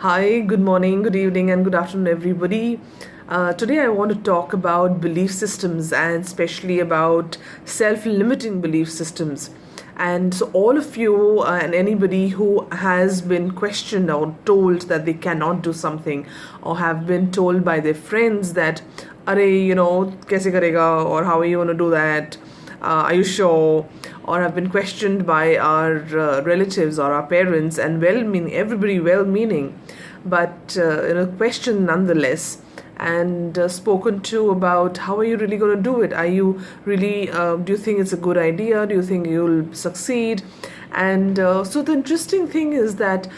Hi, good morning, good evening, and good afternoon, everybody. Today, I want to talk about belief systems and especially about self limiting belief systems. And so, all of you and anybody who has been questioned or told that they cannot do something, or have been told by their friends that, kaise karega, or how are you going to do that? Are you sure? Or have been questioned by our relatives or our parents, and well-meaning, everybody well-meaning, but questioned nonetheless, and spoken to about how are you really going to do it? Are you really? Do you think it's a good idea? Do you think you'll succeed? And so the interesting thing is that.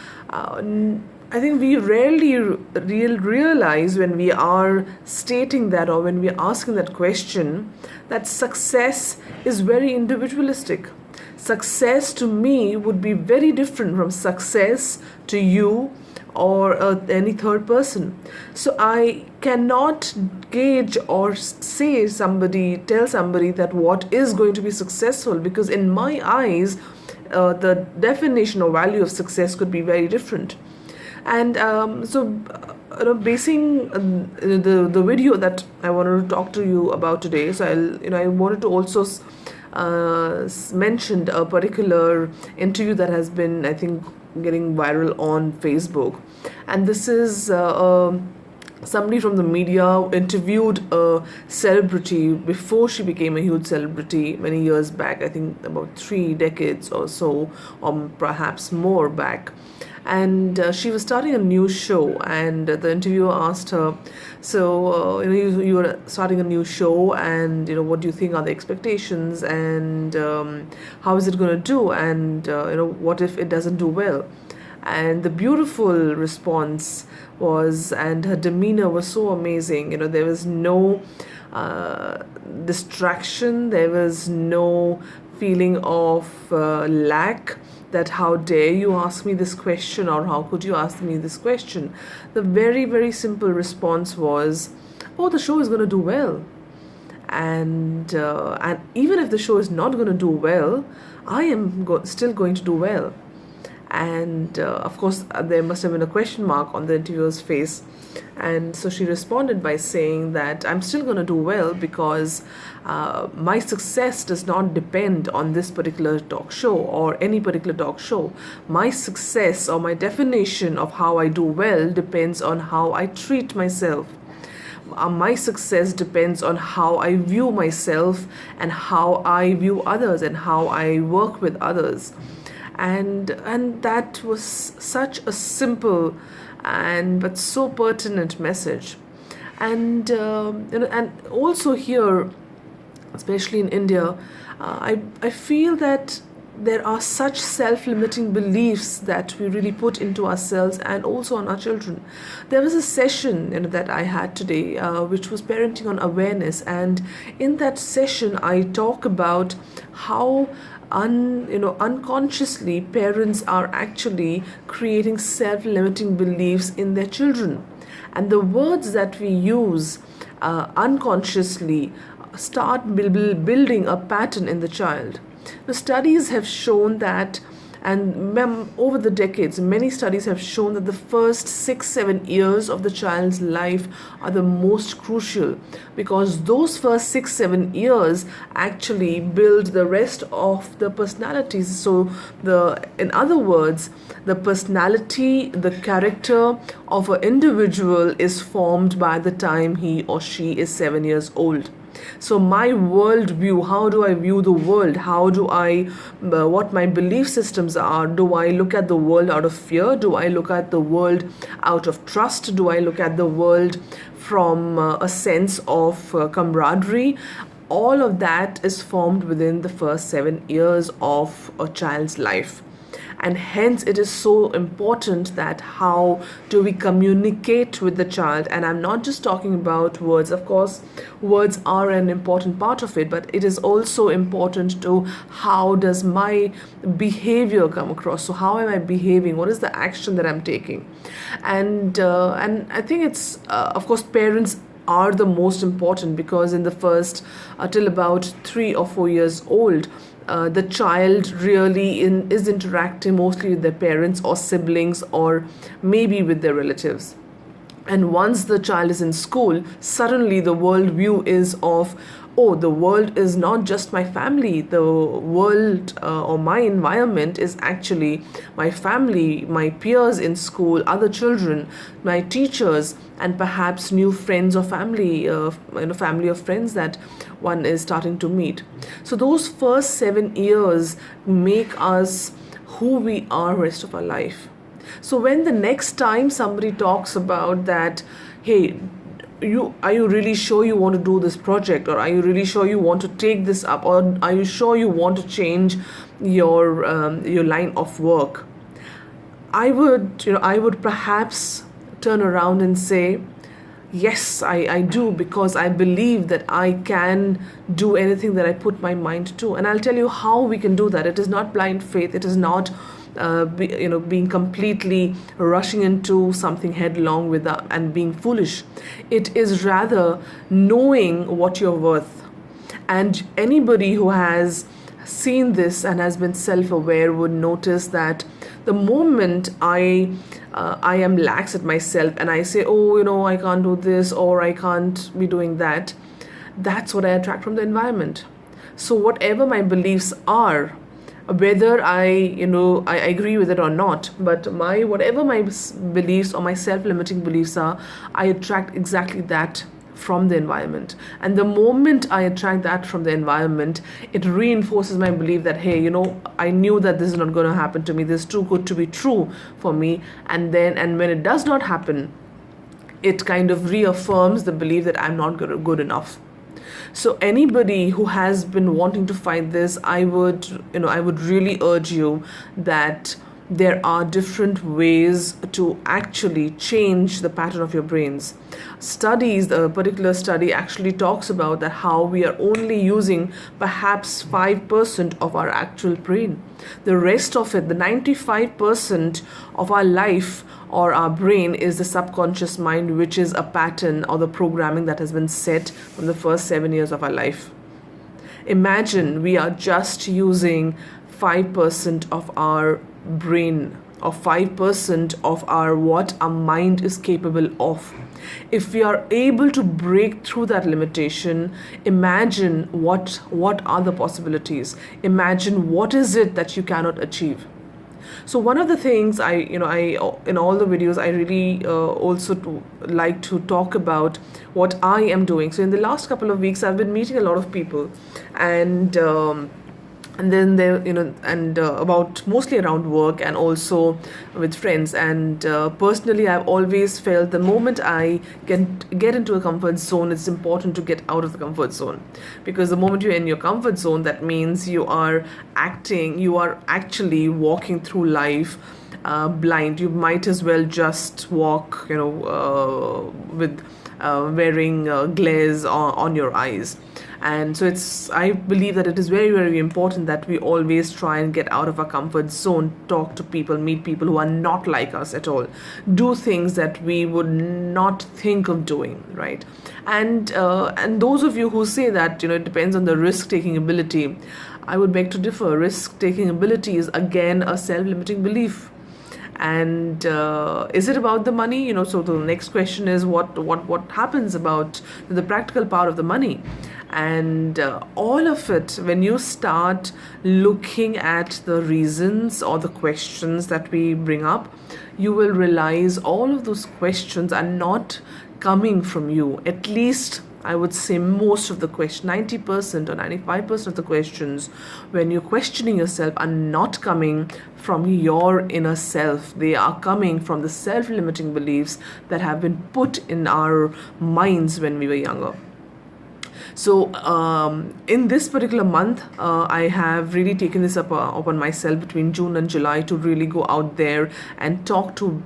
I think we rarely realize when we are stating that or when we are asking that question that success is very individualistic. Success to me would be very different from success to you or any third person. So I cannot gauge or tell somebody that what is going to be successful, because in my eyes, the definition or value of success could be very different. And basing the video that I wanted to talk to you about today, so I wanted to also mention a particular interview that has been, I think, getting viral on Facebook, and this is somebody from the media interviewed a celebrity before she became a huge celebrity many years back, I think about 3 decades or so, or perhaps more back. And she was starting a new show, and the interviewer asked her, so you are starting a new show, and what do you think are the expectations, and how is it going to do, and what if it doesn't do well? And the beautiful response was, and her demeanor was so amazing. There was no distraction, there was no feeling of lack, that how dare you ask me this question, or how could you ask me this question. The very, very simple response was, oh, the show is going to do well. And even if the show is not going to do well, I am still going to do well. And of course, there must have been a question mark on the interviewer's face. And so she responded by saying that I'm still going to do well because my success does not depend on this particular talk show or any particular talk show. My success or my definition of how I do well depends on how I treat myself. My success depends on how I view myself and how I view others and how I work with others. And that was such a simple but so pertinent message. And and also here, especially in India, I feel that there are such self-limiting beliefs that we really put into ourselves and also on our children. There was a session that I had today, which was parenting on awareness, and in that session I talk about how unconsciously parents are actually creating self-limiting beliefs in their children, and the words that we use unconsciously start building a pattern in the child. The studies have shown that, and over the decades, many studies have shown that the first 6-7 years of the child's life are the most crucial, because those first 6-7 years actually build the rest of the personalities. So, in other words, the personality, the character of an individual is formed by the time he or she is 7 years old. So my world view, how do I view the world? How do I, what my belief systems are? Do I look at the world out of fear? Do I look at the world out of trust? Do I look at the world from a sense of camaraderie? All of that is formed within the first 7 years of a child's life. And hence it is so important that how do we communicate with the child. And I'm not just talking about words. Of course, words are an important part of it, but it is also important to how does my behavior come across. So how am I behaving? What is the action that I'm taking? And I think it's of course parents are the most important, because in the first till about 3 or 4 years old, the child really is interacting mostly with their parents or siblings or maybe with their relatives. And once the child is in school, suddenly the worldview is of, oh, the world is not just my family. The world or my environment is actually my family, my peers in school, other children, my teachers, and perhaps new friends or family, family of friends that one is starting to meet. So those first 7 years make us who we are rest of our life. So when the next time somebody talks about that, hey, are you really sure you want to do this project, or are you really sure you want to take this up, or are you sure you want to change your line of work, I would perhaps turn around and say, yes, I do, because I believe that I can do anything that I put my mind to. And I'll tell you how we can do that. It is not blind faith. It is not being completely rushing into something headlong and being foolish. It is rather knowing what you're worth. And anybody who has seen this and has been self-aware would notice that the moment I am lax at myself and I say, oh, I can't do this, or I can't be doing that, that's what I attract from the environment. So whatever my beliefs are, whether I agree with it or not, but whatever my beliefs or my self-limiting beliefs are, I attract exactly that from the environment. And the moment I attract that from the environment, it reinforces my belief that, hey, I knew that this is not going to happen to me. This is too good to be true for me. And when it does not happen, it kind of reaffirms the belief that I'm not good enough. So anybody who has been wanting to fight this, I would really urge you that there are different ways to actually change the pattern of your brains. A particular study actually talks about that how we are only using perhaps 5% of our actual brain. The rest of it, the 95% of our life or our brain, is the subconscious mind, which is a pattern or the programming that has been set from the first 7 years of our life. Imagine we are just using 5% of our brain, or 5% of what our mind is capable of. If we are able to break through that limitation, imagine what are the possibilities. Imagine what is it that you cannot achieve. So one of the things I in all the videos, I really also like to talk about what I am doing. So in the last couple of weeks, I've been meeting a lot of people, and then about mostly around work and also with friends. And personally, I've always felt the moment I get into a comfort zone, it's important to get out of the comfort zone, because the moment you're in your comfort zone, that means you are actually walking through life blind. You might as well just walk with wearing glaze on your eyes. And so I believe that it is very, very important that we always try and get out of our comfort zone, talk to people, meet people who are not like us at all, do things that we would not think of doing, right? And those of you who say that it depends on the risk-taking ability, I would beg to differ. Risk-taking ability is again a self-limiting belief. And is it about the money? So the next question is what happens about the practical part of the money? And all of it, when you start looking at the reasons or the questions that we bring up, you will realize all of those questions are not coming from you. At least I would say most of the questions, 90% or 95% of the questions, when you're questioning yourself, are not coming from your inner self. They are coming from the self-limiting beliefs that have been put in our minds when we were younger. So in this particular month, I have really taken this upon myself between June and July to really go out there and talk to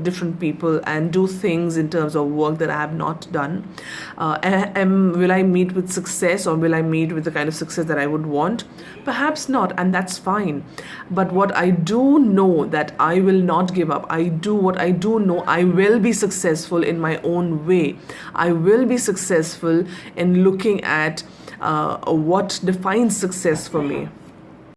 different people and do things in terms of work that I have not done. Will I meet with success, or will I meet with the kind of success that I would want? Perhaps not, and that's fine. But what I do know, that I will not give up. I do know I will be successful in my own way. I will be successful in looking at what defines success for me.